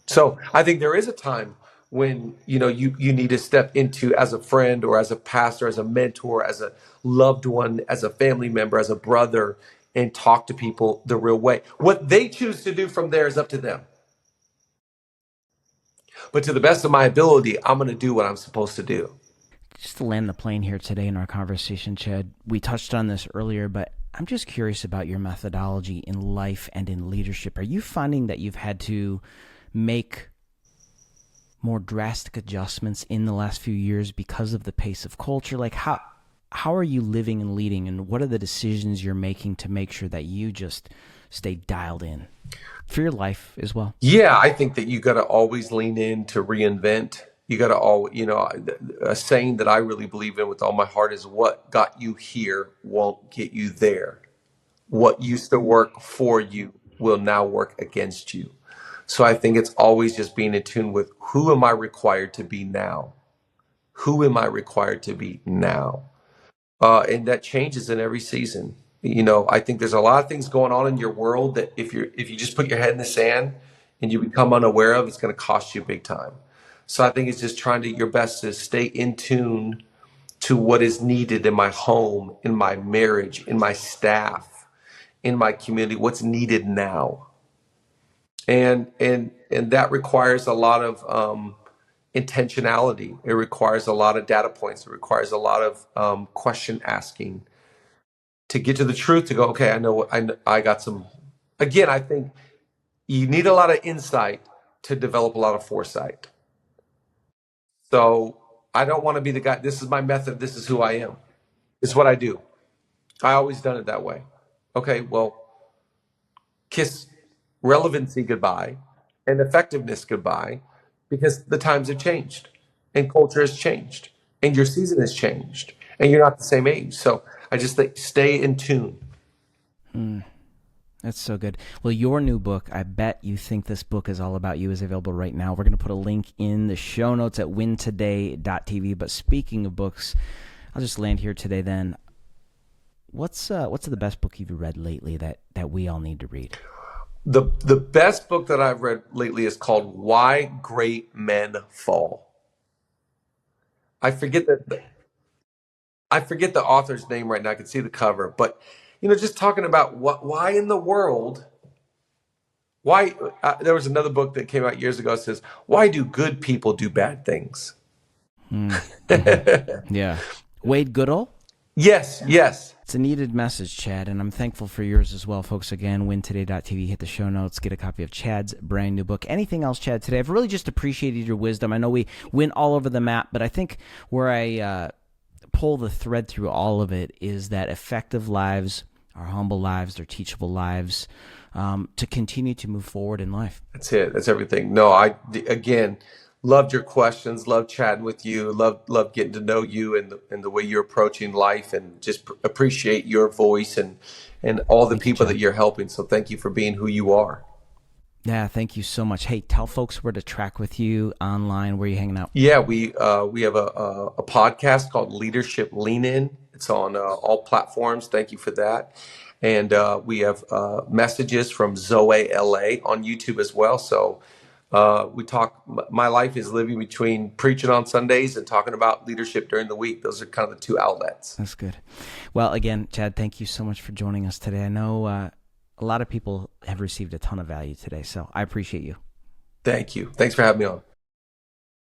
So I think there is a time when you need to step into, as a friend or as a pastor, as a mentor, as a loved one, as a family member, as a brother, and talk to people the real way. What they choose to do from there is up to them. But to the best of my ability, I'm going to do what I'm supposed to do. Just to land the plane here today in our conversation, Chad, we touched on this earlier, but I'm just curious about your methodology in life and in leadership. Are you finding that you've had to make more drastic adjustments in the last few years because of the pace of culture? Like how are you living and leading, and what are the decisions you're making to make sure that you just stay dialed in for your life as well? Yeah, I think that you got to always lean in to reinvent. You got to a saying that I really believe in with all my heart is, what got you here won't get you there. What used to work for you will now work against you. So I think it's always just being in tune with, who am I required to be now? Who am I required to be now? And that changes in every season. I think there's a lot of things going on in your world that if you just put your head in the sand and you become unaware of, it's going to cost you big time. So I think it's just trying to your best to stay in tune to what is needed in my home, in my marriage, in my staff, in my community, what's needed now. And that requires a lot of intentionality. It requires a lot of data points. It requires a lot of question asking to get to the truth, to go, okay, I got some. Again, I think you need a lot of insight to develop a lot of foresight. So I don't want to be the guy, this is my method, this is who I am. It's what I do. I always done it that way. Okay, well, kiss relevancy goodbye and effectiveness goodbye, because the times have changed and culture has changed and your season has changed and you're not the same age. So I just think stay in tune. That's so good. Well, your new book, I bet you think this book is all about you, is available right now. We're going to put a link in the show notes at wintoday.tv. But speaking of books, I'll just land here today then. What's the best book you've read lately that we all need to read? The best book that I've read lately is called Why Great Men Fall. I forget the author's name right now. I can see the cover, but just talking about why in the world, there was another book that came out years ago that says, why do good people do bad things? Yeah. Wade Goodall? Yes. It's a needed message, Chad, and I'm thankful for yours as well. Folks, again, wintoday.tv, hit the show notes, get a copy of Chad's brand new book. Anything else, Chad, today? I've really just appreciated your wisdom. I know we went all over the map, but I think where I pull the thread through all of it is that effective lives are humble lives, they're teachable lives, to continue to move forward in life. That's it. That's everything. No, again, loved your questions, loved chatting with you, loved getting to know you and the way you're approaching life, and just appreciate your voice and all the people that you're helping. So thank you for being who you are. Yeah, thank you so much. Hey, tell folks where to track with you online, where you hanging out. Yeah, we have a podcast called Leadership Lean In. It's on all platforms. Thank you for that. And we have messages from Zoe LA on YouTube as well. So we talk, my life is living between preaching on Sundays and talking about leadership during the week. Those are kind of the two outlets. That's good. Well, again, Chad, thank you so much for joining us today. I know a lot of people have received a ton of value today, so I appreciate you. Thank you. Thanks for having me on.